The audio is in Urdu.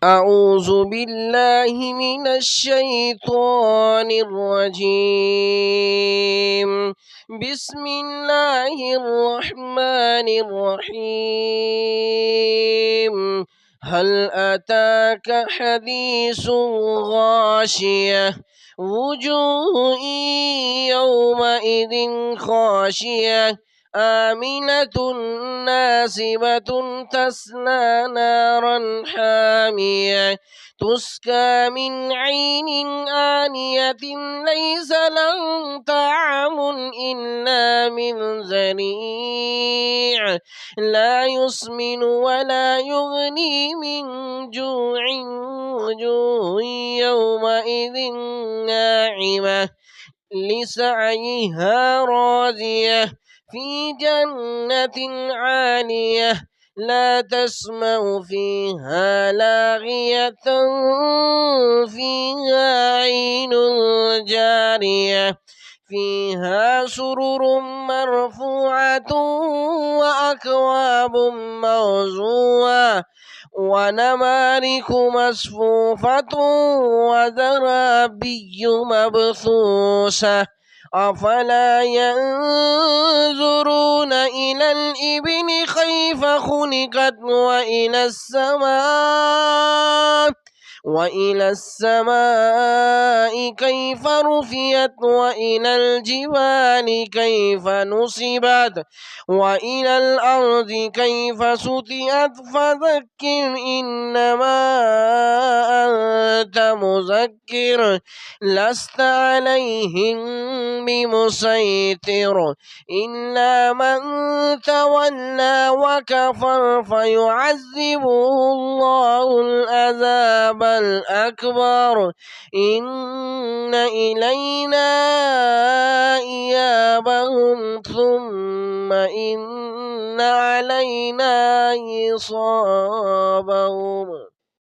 أعوذ بالله من الشيطان الرجيم. بسم الله الرحمن الرحيم. هل أتاك حديث غاشية وجوه يومئذ خاشية آمنة ناصبة تصلى نارا حامية تسقى من عين آنية ليس لهم طعام إلا من ذريع لا يسمن ولا يغني من جوع وجوه يومئذ ناعمة لسعيها راضية في جنة عالية لا تسمع فيها لاغية فيها عين جارية فيها سرر مرفوعة وأكواب موضوعة ونمارق مصفوفة وزرابي مبثوثة أفلا ينظرون إلى الإبل كيف خلقت وإلى السماء كيف رفعت وإلى الجبال كيف نصبت وإلى الأرض كيف سطحت فذكر إنما أنت مذكر لست عليهم بمسيطر إلا من تولى وكفر فيعذبه الله العذاب الأكبر إن إلينا إيابهم ثم إن علينا حسابهم.